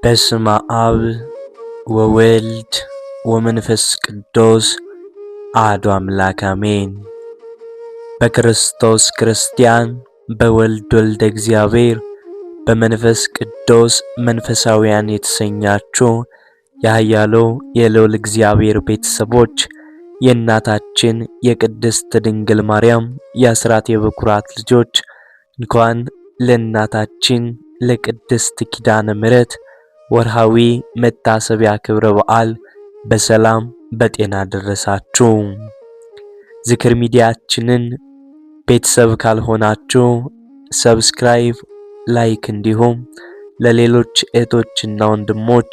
በስመ አብ ወወልድ ወመንፈስ ቅዱስ አሐዱ አምላክ አሜን። በክርስቶስ ክርስቲያን በወልድ ወልደ እግዚአብሔር በመንፈስ ቅዱስ መንፈሳውያን የተሰኛችሁ የኃያሉ የልዑል እግዚአብሔር ቤተሰቦች የእናታችን የቅድስት ድንግል ማርያም የአስራት የበኩራት ልጆች እንኳን ለእናታችን ለቅድስት ኪዳነ ምሕረት ወርሃዊ መታሰቢያ ክብረ በዓል በሰላም በጤና ደረሳችሁ። ዝክር ሚዲያችንን ቤተሰብ ካልሆናችሁ ሰብስክራይብ፣ ላይክ እንዲሁም ለሌሎች እህቶችና ወንድሞች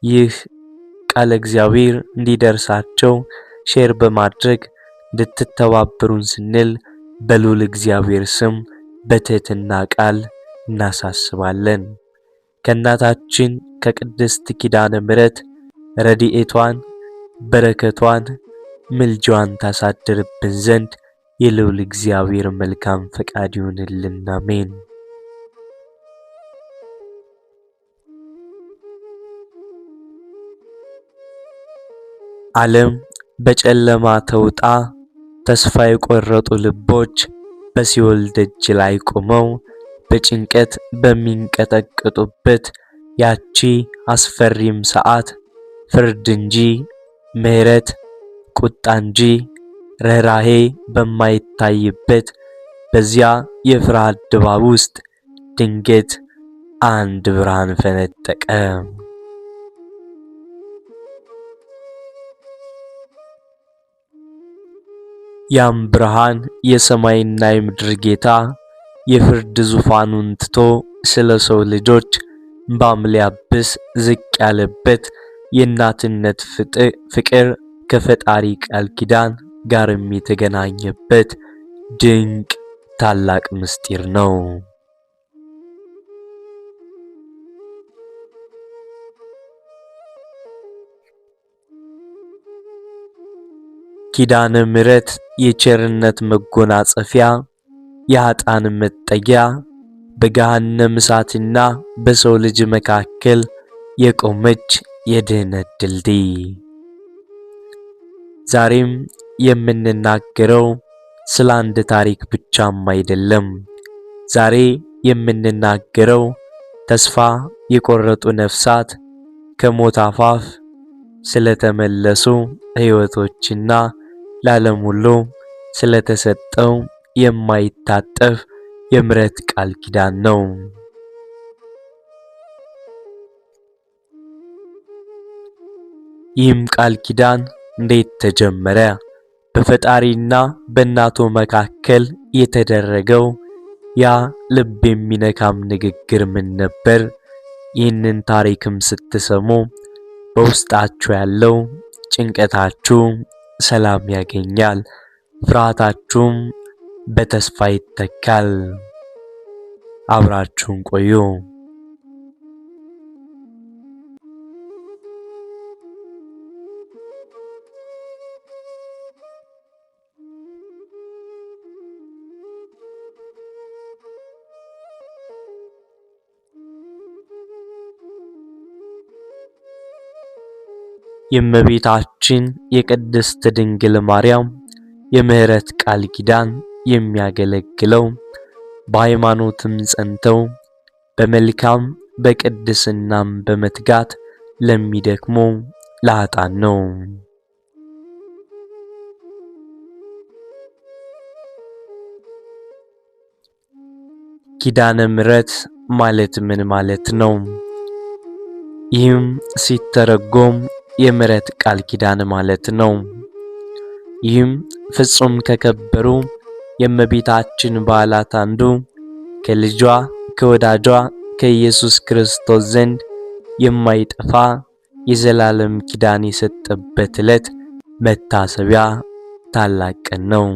ይህ ቃለ እግዚአብሔር እንዲደርሳቸው ሼር በማድረግ እንድትተባበሩን ስንል በልዑል እግዚአብሔር ስም በትህትና ቃል እናሳስባለን። ከእናታችን ከቅድስት ኪዳነ ምሕረት ረድኤቷን በረከቷን ምልጃዋን ታሳድርብን ዘንድ የልዑል እግዚአብሔር መልካም ፈቃድ ይሁንልን። አሜን። ዓለም በጨለማ ተውጣ ተስፋ የቆረጡ ልቦች በሲኦል ደጅ ላይ ቆመው በጭንቀት በሚንቀጠቀጡበት ያቺ አስፈሪም ሰዓት ፍርድ እንጂ ምሕረት፣ ቁጣ እንጂ ርኅራኄ በማይታይበት በዚያ የፍርሃት ድባብ ውስጥ ድንገት አንድ ብርሃን ፈነጠቀ። ያም ብርሃን የሰማይና የምድር ጌታ የፍርድ ዙፋኑን ትቶ ስለ ሰው ልጆች እንባም ሊያብስ ዝቅ ያለበት የእናትነት ፍቅር ከፈጣሪ ቃል ኪዳን ጋርም የተገናኘበት ድንቅ ታላቅ ምስጢር ነው። ኪዳነ ምሕረት የቸርነት መጎናጸፊያ፣ የኃጥአን መጠጊያ፣ በገሃነመ እሳትና በሰው ልጅ መካከል የቆመች የድኅነት ድልድይ። ዛሬም የምንናገረው ስለ አንድ ታሪክ ብቻም አይደለም። ዛሬ የምንናገረው ተስፋ የቆረጡ ነፍሳት ከሞት አፋፍ ስለተመለሱ ሕይወቶችና ለዓለም ሁሉ ስለተሰጠው የማይታጠፍ የምሕረት ቃል ኪዳን ነው። ይህም ቃል ኪዳን እንዴት ተጀመረ? በፈጣሪና በእናቱ መካከል የተደረገው ያ ልብ የሚነካም ንግግር ምን ነበር? ይህንን ታሪክም ስትሰሙ በውስጣችሁ ያለው ጭንቀታችሁ ሰላም ያገኛል፣ ፍርሃታችሁም በተስፋ ይተካል። አብራችሁን ቆዩ። የእመቤታችን የቅድስት ድንግል ማርያም የምሕረት ቃል ኪዳን የሚያገለግለው በሃይማኖትም ጸንተው በመልካም በቅድስናም በመትጋት ለሚደክሙ ለኃጥአን ነው። ኪዳነ ምሕረት ማለት ምን ማለት ነው? ይህም ሲተረጎም የምሕረት ቃል ኪዳን ማለት ነው። ይህም ፍጹም ከከበሩ የእመቤታችን በዓላት አንዱ ከልጇ ከወዳጇ ከኢየሱስ ክርስቶስ ዘንድ የማይጠፋ የዘላለም ኪዳን የሰጠበት ዕለት መታሰቢያ ታላቅ ቀን ነው።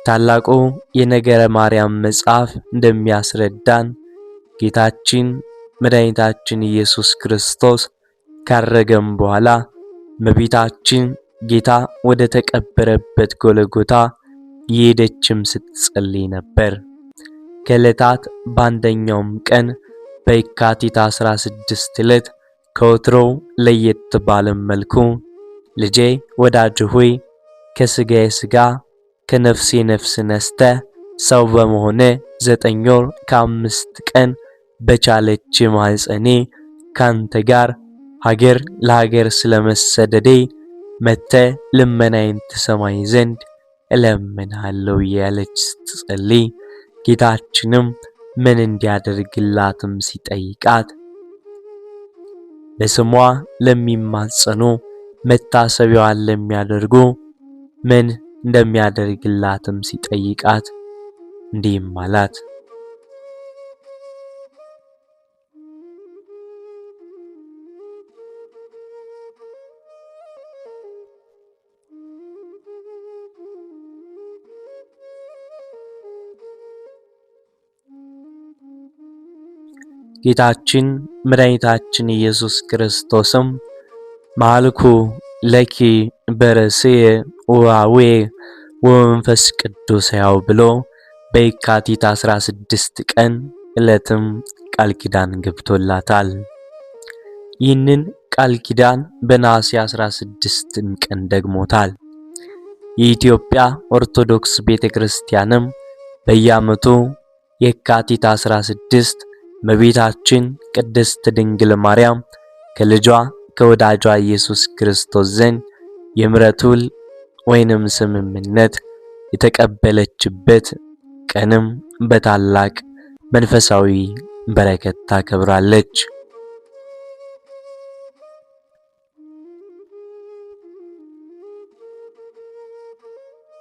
ታላቁ የነገረ ማርያም መጽሐፍ እንደሚያስረዳን ጌታችን መድኃኒታችን ኢየሱስ ክርስቶስ ካረገም በኋላ እመቤታችን ጌታ ወደ ተቀበረበት ጎልጎታ የሄደችም ስትጸልይ ነበር። ከዕለታት በአንደኛውም ቀን በየካቲት 16 ዕለት ከወትሮው ለየት ባለ መልኩ ልጄ ወዳጅ ሆይ ከሥጋዬ ሥጋ ከነፍሴ ነፍስ ነስተ ሰው በመሆነ 9 ወር ከ5 ቀን በቻለች ማኅፀኔ ካንተ ጋር ሀገር ለሀገር ስለመሰደዴ መጥተ ልመናዬን ትሰማኝ ዘንድ እለምንሃለሁ እያለች ስትጸልይ ጌታችንም ምን እንዲያደርግላትም ሲጠይቃት በስሟ ለሚማጸኑ መታሰቢያዋን ለሚያደርጉ ምን እንደሚያደርግላትም ሲጠይቃት እንዲህም አላት። ጌታችን መድኃኒታችን ኢየሱስ ክርስቶስም ማልኩ ለኪ በርእስየ ወአቡየ ወመንፈስ ቅዱስ ሕያው ብሎ በየካቲት 16 ቀን ዕለትም ቃል ኪዳን ገብቶላታል። ይህንን ቃል ኪዳን በነሐሴ 16 ቀን ደግሞታል። የኢትዮጵያ ኦርቶዶክስ ቤተክርስቲያንም በየዓመቱ የካቲት 16 እመቤታችን ቅድስት ድንግል ማርያም ከልጇ ከወዳጇ ኢየሱስ ክርስቶስ ዘንድ የምሕረት ውል ወይንም ስምምነት የተቀበለችበት ቀንም በታላቅ መንፈሳዊ በረከት ታከብራለች።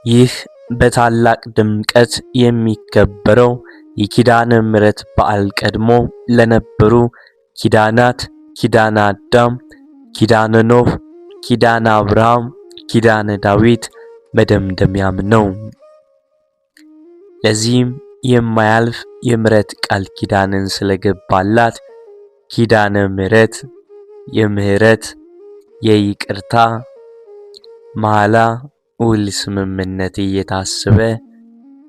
ይህ በታላቅ ድምቀት የሚከበረው የኪዳነ ምሕረት በዓል ቀድሞ ለነበሩ ኪዳናት ኪዳነ አዳም፣ ኪዳነ ኖህ፣ ኪዳነ አብርሃም፣ ኪዳነ ዳዊት መደምደሚያም ነው። ለዚህም የማያልፍ የምሕረት ቃል ኪዳንን ስለገባላት ኪዳነ ምሕረት የምሕረት የይቅርታ መሐላ ውል ስምምነት እየታሰበ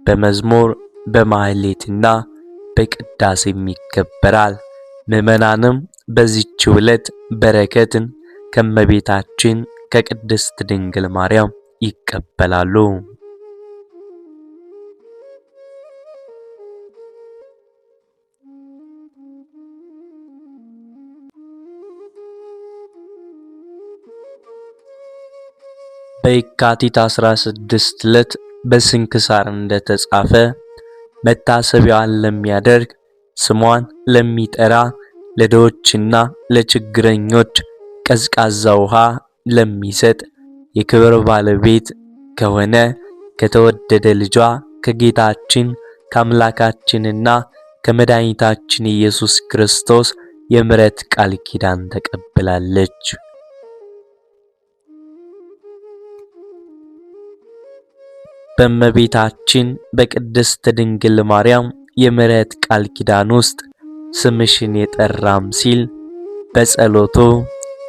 በመዝሙር በማህሌትና በቅዳሴም ይከበራል። ምዕመናንም በዚህች ዕለት በረከትን ከእመቤታችን ከቅድስት ድንግል ማርያም ይቀበላሉ። በየካቲት 16 ዕለት በስንክሳር እንደተጻፈ መታሰቢያዋን ለሚያደርግ ስሟን ለሚጠራ ለድሆችና ለችግረኞች ቀዝቃዛ ውሃ ለሚሰጥ የክብር ባለቤት ከሆነ ከተወደደ ልጇ ከጌታችን ከአምላካችንና ከመድኃኒታችን ኢየሱስ ክርስቶስ የምሕረት ቃል ኪዳን ተቀብላለች። በእመቤታችን በቅድስት ድንግል ማርያም የምሕረት ቃል ኪዳን ውስጥ ስምሽን የጠራም ሲል በጸሎቱ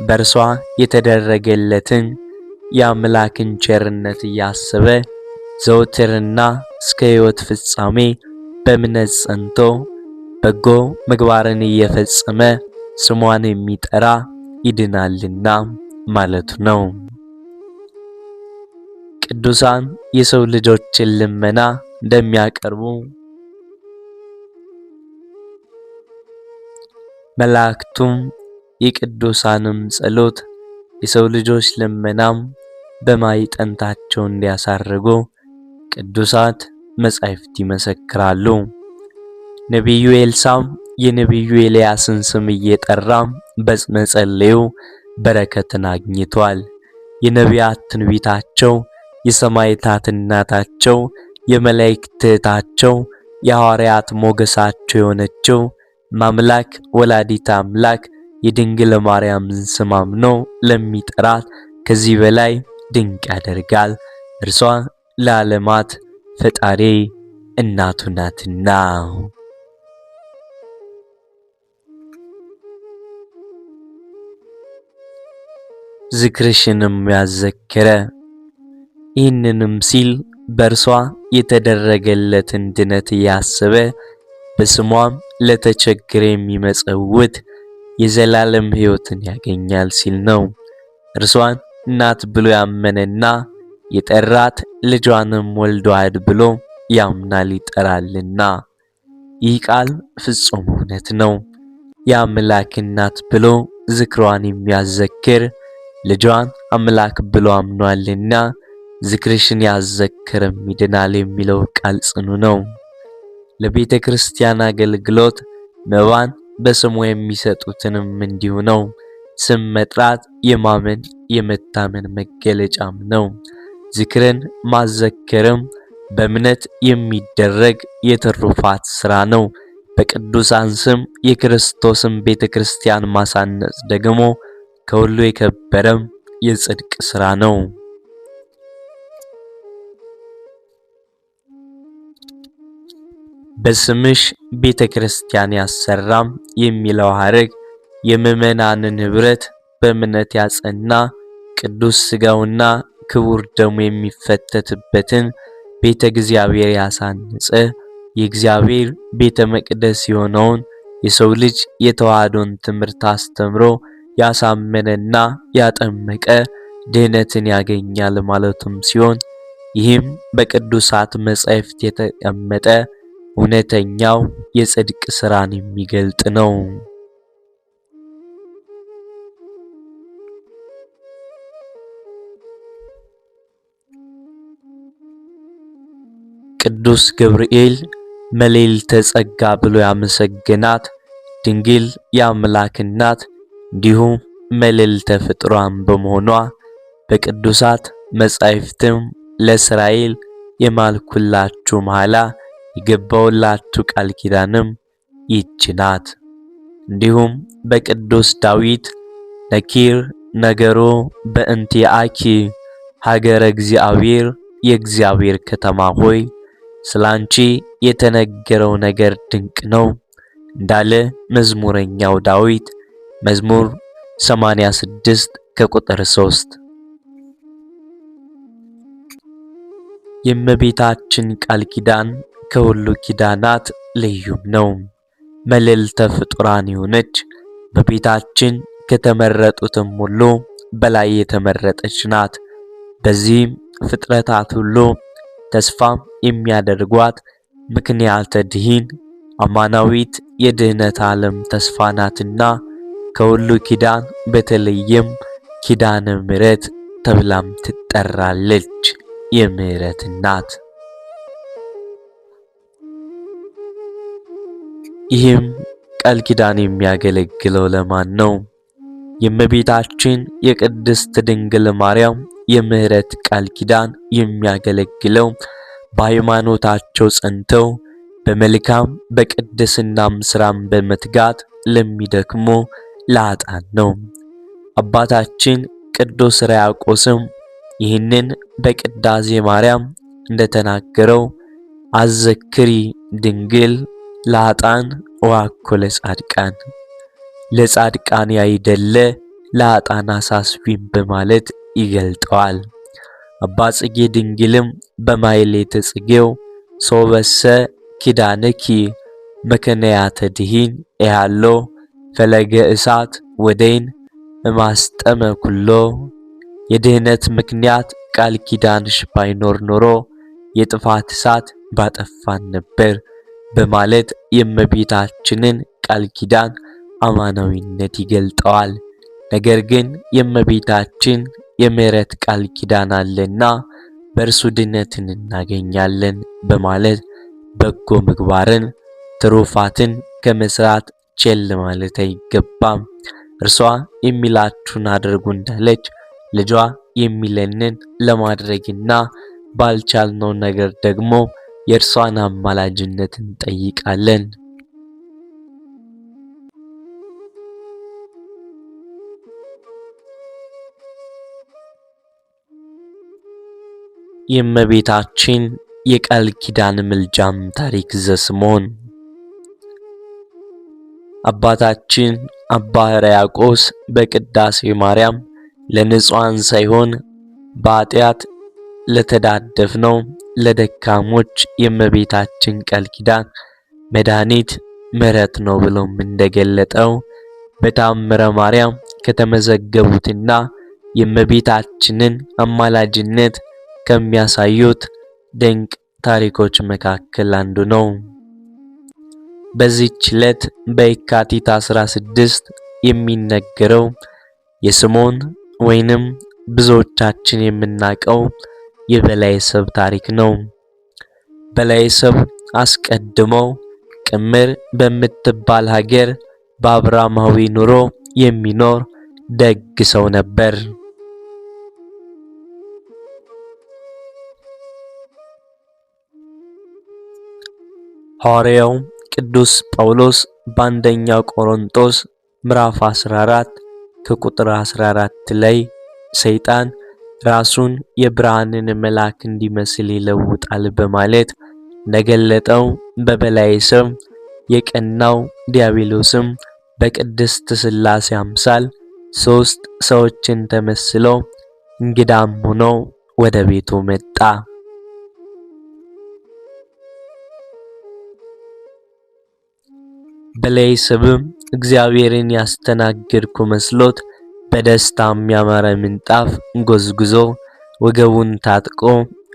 በእርሷ የተደረገለትን የአምላክን ቸርነት እያሰበ ዘወትርና እስከ ሕይወት ፍጻሜ በእምነት ጸንቶ በጎ ምግባርን እየፈጸመ ስሟን የሚጠራ ይድናልና ማለቱ ነው። ቅዱሳን የሰው ልጆችን ልመና እንደሚያቀርቡ መላእክቱም የቅዱሳንም ጸሎት የሰው ልጆች ልመናም በማዕጠንታቸው እንዲያሳርጉ ቅዱሳት መጻሕፍት ይመሰክራሉ። ነቢዩ ኤልሳዕም የነቢዩ ኤልያስን ስም እየጠራ በመጸለዩ በረከትን አግኝቷል። የነቢያት ትንቢታቸው የሰማዕታት እናታቸው የመላእክት እህታቸው የሐዋርያት ሞገሳቸው የሆነችው ማምላክ ወላዲተ አምላክ የድንግል ማርያምን ስም አምኖ ለሚጠራት ከዚህ በላይ ድንቅ ያደርጋል። እርሷ ለዓለማት ፈጣሪ እናቱ ናትና። ዝክርሽንም ያዘከረ ይህንንም ሲል በእርሷ የተደረገለትን ድነት እያሰበ በስሟም ለተቸገረ የሚመጸውት የዘላለም ሕይወትን ያገኛል ሲል ነው። እርሷን እናት ብሎ ያመነና የጠራት ልጇንም ወልዷል ብሎ ያምናል ይጠራልና። ይህ ቃል ፍጹም እውነት ነው። የአምላክ እናት ብሎ ዝክሯን የሚያዘክር ልጇን አምላክ ብሎ አምኗልና ዝክርሽን ያዘክርም ይድናል የሚለው ቃል ጽኑ ነው። ለቤተ ክርስቲያን አገልግሎት መባን በስሙ የሚሰጡትንም እንዲሁ ነው። ስም መጥራት የማመን የመታመን መገለጫም ነው። ዝክርን ማዘከርም በእምነት የሚደረግ የትሩፋት ሥራ ነው። በቅዱሳን ስም የክርስቶስን ቤተ ክርስቲያን ማሳነጽ ደግሞ ከሁሉ የከበረም የጽድቅ ሥራ ነው። በስምሽ ቤተ ክርስቲያን ያሰራም የሚለው ሐረግ የምዕመናንን ኅብረት በእምነት ያጸና ቅዱስ ሥጋውና ክቡር ደሙ የሚፈተትበትን ቤተ እግዚአብሔር ያሳነጸ የእግዚአብሔር ቤተ መቅደስ የሆነውን የሰው ልጅ የተዋህዶን ትምህርት አስተምሮ ያሳመነና ያጠመቀ ድኅነትን ያገኛል ማለቱም ሲሆን ይህም በቅዱሳት መጻሕፍት የተቀመጠ እውነተኛው የጽድቅ ሥራን የሚገልጥ ነው። ቅዱስ ገብርኤል መልዕልተ ጸጋ ብሎ ያመሰገናት ድንግል የአምላክ እናት እንዲሁም መልዕልተ ፍጡራን በመሆኗ በቅዱሳት መጻሕፍትም ለእስራኤል የማልኩላችሁ መሐላ የገባሁላችሁ ቃል ኪዳንም ይህች ናት። እንዲሁም በቅዱስ ዳዊት ነኪር ነገሮ በእንቲአኪ ሀገረ እግዚአብሔር የእግዚአብሔር ከተማ ሆይ ስላንቺ የተነገረው ነገር ድንቅ ነው እንዳለ መዝሙረኛው ዳዊት መዝሙር 86 ከቁጥር 3። የእመቤታችን ቃል ኪዳን ከሁሉ ኪዳናት ልዩም ነው። መልዕልተ ፍጡራን የሆነች በቤታችን ከተመረጡትም ሁሉ በላይ የተመረጠች ናት። በዚህም ፍጥረታት ሁሉ ተስፋም የሚያደርጓት ምክንያተ ድኂን አማናዊት የድኅነት ዓለም ተስፋ ናትና ከሁሉ ኪዳን በተለየም ኪዳነ ምሕረት ተብላም ትጠራለች። የምሕረት እናት። ይህም ቃል ኪዳን የሚያገለግለው ለማን ነው? የእመቤታችን የቅድስት ድንግል ማርያም የምሕረት ቃል ኪዳን የሚያገለግለው በሃይማኖታቸው ጸንተው በመልካም በቅድስናም ሥራም በመትጋት ለሚደክሙ ለኃጥአን ነው። አባታችን ቅዱስ ሕርያቆስም ይህንን በቅዳሴ ማርያም እንደተናገረው አዘክሪ ድንግል ለኃጥአን ወአኮ ለጻድቃን፣ ለጻድቃን ያይደለ ለኃጥአን አሳስቢም በማለት ይገልጠዋል። አባ ጽጌ ድንግልም በማኅሌተ ጽጌው ሶበሰ ኪዳነኪ መከነያተ ድኂን ያሎ ፈለገ እሳት ወደይን እማስጠመ ኩሎ፣ የድኅነት ምክንያት ቃል ኪዳንሽ ባይኖር ኖሮ የጥፋት እሳት ባጠፋን ነበር በማለት የእመቤታችንን ቃል ኪዳን አማናዊነት ይገልጠዋል። ነገር ግን የእመቤታችን የምሕረት ቃል ኪዳን አለና በእርሱ ድነትን እናገኛለን በማለት በጎ ምግባርን ትሩፋትን ከመስራት ቸል ማለት አይገባም። እርሷ የሚላችሁን አድርጉ እንዳለች ልጇ የሚለንን ለማድረግና ባልቻልነው ነገር ደግሞ የእርሷን አማላጅነት እንጠይቃለን። የእመቤታችን የቃል ኪዳን ምልጃም ታሪክ ዘስምዖን። አባታችን አባ ሕርያቆስ በቅዳሴ ማርያም ለንጹሐን ሳይሆን በኃጢአት ለተዳደፍነው ለደካሞች የእመቤታችን ቃል ኪዳን መድኃኒት ምሕረት ነው ብሎም እንደገለጠው በተአምረ ማርያም ከተመዘገቡትና የእመቤታችንን አማላጅነት ከሚያሳዩት ድንቅ ታሪኮች መካከል አንዱ ነው። በዚህች ዕለት በየካቲት 16 የሚነገረው የስምዖን ወይንም ብዙዎቻችን የምናውቀው የበላይሰብ ታሪክ ነው። በላይሰብ አስቀድሞ ቅምር በምትባል ሀገር በአብርሃማዊ ኑሮ የሚኖር ደግ ሰው ነበር። ሐዋርያው ቅዱስ ጳውሎስ በአንደኛው ቆሮንቶስ ምዕራፍ 14 ከቁጥር 14 ላይ ሰይጣን ራሱን የብርሃንን መልአክ እንዲመስል ይለውጣል በማለት እንደገለጠው በበላይሰብ የቀናው ዲያብሎስም በቅድስት ሥላሴ አምሳል 3 ሰዎችን ተመስሎ እንግዳም ሆኖ ወደ ቤቱ መጣ። በላይሰብም እግዚአብሔርን ያስተናገድኩ መስሎት በደስታ የሚያማረ ምንጣፍ ጎዝጉዞ ወገቡን ታጥቆ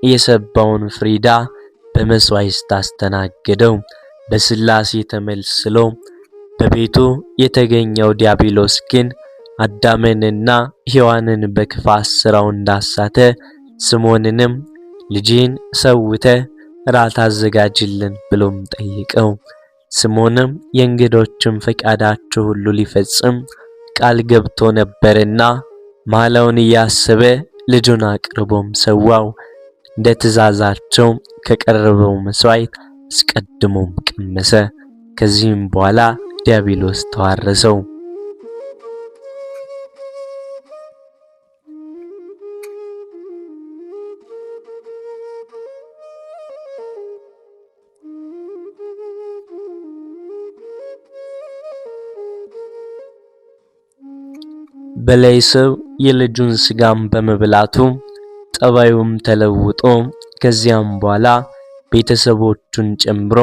የሰባውን ፍሪዳ በመስዋዕት አስተናገደው። በሥላሴ ተመስሎ በቤቱ የተገኘው ዲያብሎስ ግን አዳምንና ሔዋንን በክፋት ሥራው እንዳሳተ ስምዖንንም ልጅን ሰውተ ራት አዘጋጅልን ብሎም ጠይቀው። ስምዖንም የእንግዶችን ፈቃዳቸው ሁሉ ሊፈጽም ቃል ገብቶ ነበርና ማለውን እያሰበ ልጁን አቅርቦም ሰዋው። እንደ ትእዛዛቸው ከቀረበው መስዋዕት አስቀድሞም ቀመሰ። ከዚህም በኋላ ዲያብሎስ ተዋረሰው። በላይሰብ የልጁን ስጋም በመብላቱ ጠባዩም ተለውጦ ከዚያም በኋላ ቤተሰቦቹን ጨምሮ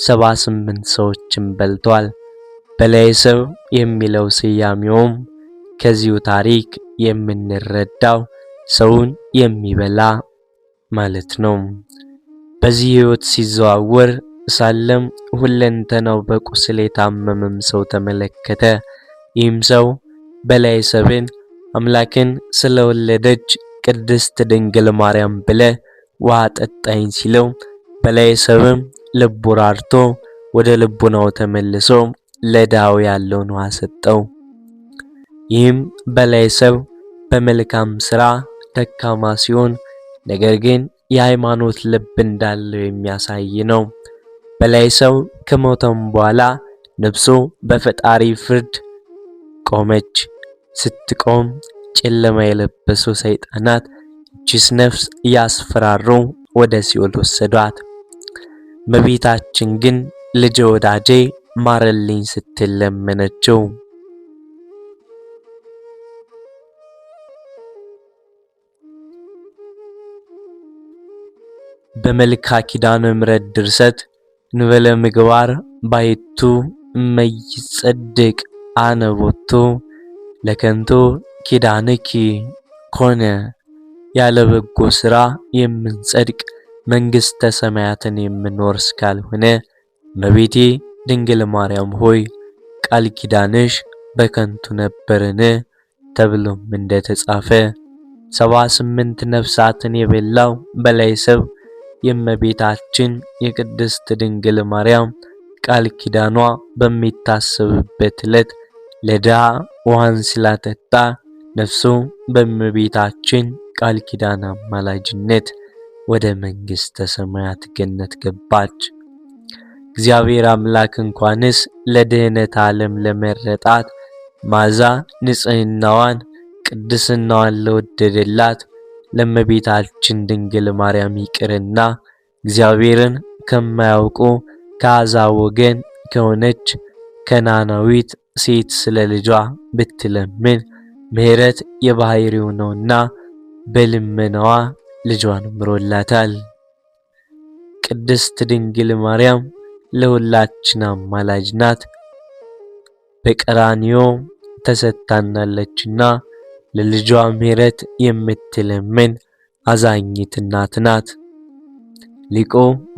78 ሰዎችን በልቷል። በላይሰብ የሚለው ስያሜውም ከዚሁ ታሪክ የምንረዳው ሰውን የሚበላ ማለት ነው። በዚህ ሕይወት ሲዘዋወር ሳለም ሁለንተናው በቁስል የታመመም ሰው ተመለከተ። ይህም ሰው በላይሰብን አምላክን ስለወለደች ቅድስት ድንግል ማርያም ብለ ውሃ ጠጣኝ ሲለው በላይሰብም ልቡ ራርቶ ወደ ልቡናው ተመልሶ ለድሃው ያለውን ውሃ ሰጠው። ይህም በላይሰብ በመልካም ሥራ ደካማ ሲሆን ነገር ግን የሃይማኖት ልብ እንዳለው የሚያሳይ ነው። በላይሰብ ከሞተም በኋላ ነፍሱ በፈጣሪ ፍርድ ቆመች። ስትቆም ጨለማ የለበሱ ሰይጣናት እቺስ ነፍስ እያስፈራሩ ወደ ሲኦል ወሰዷት። እመቤታችን ግን ልጄ ወዳጄ ማረልኝ ስትል ለመነችው። በመልካ ኪዳነ ምሕረት ድርሰት እንበለ ምግባር ባይቱ እመይጸድቅ አነቦቱ ለከንቱ ኪዳንኪ ኮነ ያለ በጎ ሥራ የምንጸድቅ መንግሥተ ሰማያትን የምንወርስ ካልሆነ እመቤቴ ድንግል ማርያም ሆይ ቃል ኪዳንሽ በከንቱ ነበርን ተብሎም እንደተጻፈ 78 ነፍሳትን የበላው በላይሰብ የእመቤታችን የቅድስት ድንግል ማርያም ቃል ኪዳኗ በሚታሰብበት ዕለት ለድሃ ውሃን ስላጠጣ ነፍሱ በእመቤታችን ቃል ኪዳን አማላጅነት ወደ መንግሥተ ሰማያት ገነት ገባች። እግዚአብሔር አምላክ እንኳንስ ለድህነት ዓለም ለመረጣት ማዛ ንጽሕናዋን ቅድስናዋን ለወደደላት ለእመቤታችን ድንግል ማርያም ይቅርና እግዚአብሔርን ከማያውቁ ከአሕዛብ ወገን ከሆነች ከናናዊት ሴት ስለ ልጇ ብትለምን ምሕረት የባሕሪው ነውና በልመናዋ ልጇን ምሮላታል። ቅድስት ድንግል ማርያም ለሁላችን አማላጅ ናት። በቀራንዮ ተሰጥታናለችና ለልጇ ምሕረት የምትለምን አዛኝት እናት ናት። ሊቁ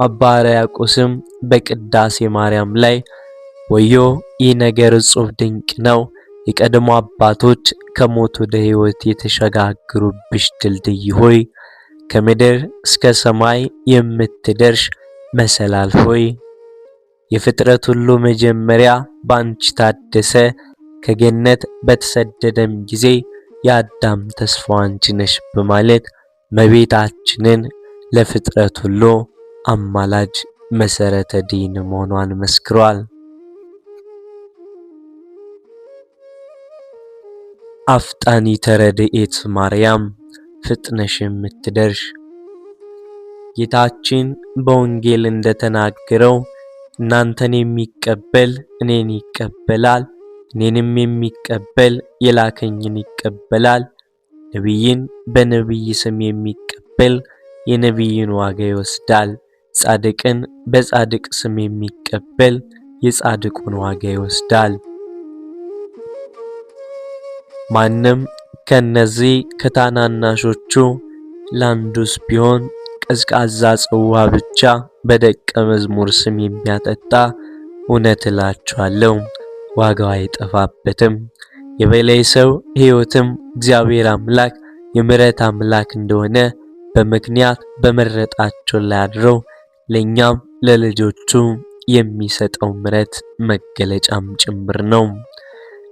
አባ ሕርያቆስም በቅዳሴ ማርያም ላይ ወዮ ይህ ነገር እጹብ ድንቅ ነው፣ የቀድሞ አባቶች ከሞት ወደ ሕይወት የተሸጋገሩብሽ ድልድይ ሆይ፣ ከምድር እስከ ሰማይ የምትደርሽ መሰላል ሆይ፣ የፍጥረት ሁሉ መጀመሪያ ባንቺ ታደሰ፣ ከገነት በተሰደደም ጊዜ የአዳም ተስፋው አንቺ ነሽ በማለት እመቤታችንን ለፍጥረት ሁሉ አማላጅ መሰረተ ዲን መሆኗን መስክሯል። አፍጣኒተ ረድኤት ማርያም ፍጥነሽ የምትደርሽ ጌታችን በወንጌል እንደተናገረው እናንተን የሚቀበል እኔን ይቀበላል፣ እኔንም የሚቀበል የላከኝን ይቀበላል። ነቢይን በነቢይ ስም የሚቀበል የነቢይን ዋጋ ይወስዳል። ጻድቅን በጻድቅ ስም የሚቀበል የጻድቁን ዋጋ ይወስዳል። ማንም ከነዚህ ከታናናሾቹ ላንዱስ ቢሆን ቀዝቃዛ ጽዋ ብቻ በደቀ መዝሙር ስም የሚያጠጣ እውነት እላችኋለሁ ዋጋው አይጠፋበትም። የበላይ ሰው ሕይወትም እግዚአብሔር አምላክ የምሕረት አምላክ እንደሆነ በምክንያት በመረጣቸው ላይ አድሮ ለኛም ለልጆቹ የሚሰጠው ምሕረት መገለጫም ጭምር ነው።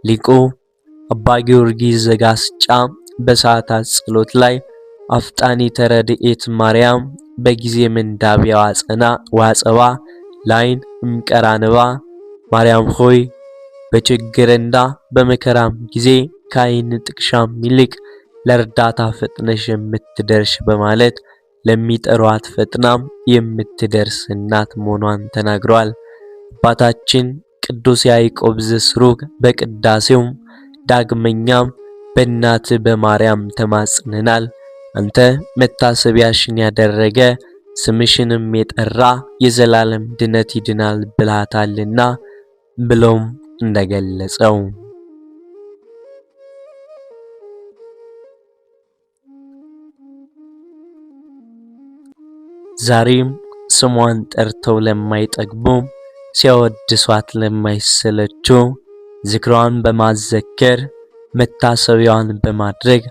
ሊቁ አባ ጊዮርጊስ ዘጋስጫ በሰዓታት ጸሎት ላይ አፍጣኒተ ረድኤት ማርያም በጊዜ ምንዳቢያዋ ጸና ዋጸባ ላይን እምቀራንባ ማርያም ሆይ በችግርና በመከራም ጊዜ ከዓይን ጥቅሻም ይልቅ ለእርዳታ ፈጥነሽ የምትደርሽ በማለት ለሚጠሯት ፈጥናም የምትደርስ እናት መሆኗን ተናግሯል። አባታችን ቅዱስ ያዕቆብ ዘስሩግ በቅዳሴው ዳግመኛም በእናት በማርያም ተማጽነናል፣ አንተ መታሰቢያሽን ያደረገ ስምሽንም የጠራ የዘላለም ድነት ይድናል ብላታልና ብሎም እንደገለጸው ዛሬም ስሟን ጠርተው ለማይጠግቡ ሲያወድሷት ለማይሰለቹ ዝክሯን በማዘከር መታሰቢያዋን በማድረግ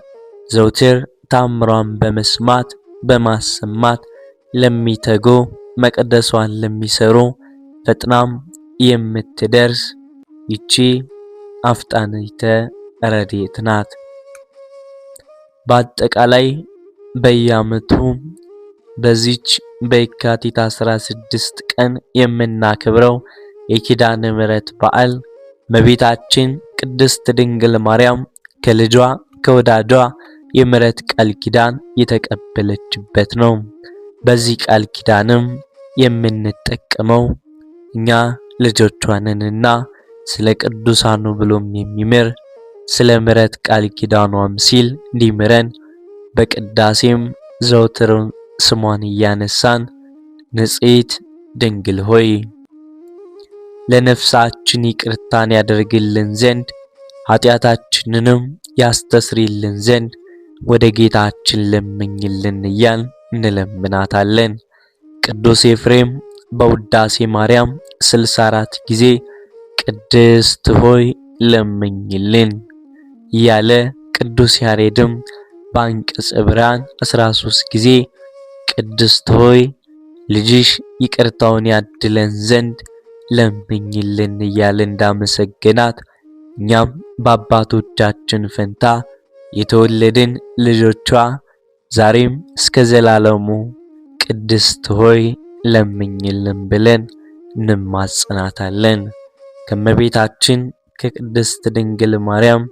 ዘውትር ታምሯን በመስማት በማሰማት ለሚተጉ መቅደሷን ለሚሰሩ ፈጥናም የምትደርስ ይቺ አፍጣኒተ ረድኤት ናት። በአጠቃላይ በየዓመቱ በዚች በየካቲት 16 ቀን የምናከብረው የኪዳነ ምሕረት በዓል እመቤታችን ቅድስት ድንግል ማርያም ከልጇ ከወዳጇ የምሕረት ቃል ኪዳን የተቀበለችበት ነው። በዚህ ቃል ኪዳንም የምንጠቀመው እኛ ልጆቿ ነንና ስለ ቅዱሳኑ ብሎም የሚምር ስለ ምሕረት ቃል ኪዳኗም ሲል እንዲምረን በቅዳሴም ዘውትር ስሟን እያነሳን ንጽሕት ድንግል ሆይ ለነፍሳችን ይቅርታን ያደርግልን ዘንድ ኃጢአታችንንም ያስተስሪልን ዘንድ ወደ ጌታችን ለምኝልን እያል እንለምናታለን። ቅዱስ ኤፍሬም በውዳሴ ማርያም 64 ጊዜ ቅድስት ሆይ ለምኝልን እያለ ቅዱስ ያሬድም በአንቀጸ ብርሃን 13 ጊዜ ቅድስት ሆይ ልጅሽ ይቅርታውን ያድለን ዘንድ ለምኝልን እያለ እንዳመሰገናት እኛም በአባቶቻችን ፈንታ የተወለድን ልጆቿ ዛሬም እስከ ዘላለሙ ቅድስት ሆይ ለምኝልን ብለን እንማጸናታለን። ከእመቤታችን ከቅድስት ድንግል ማርያም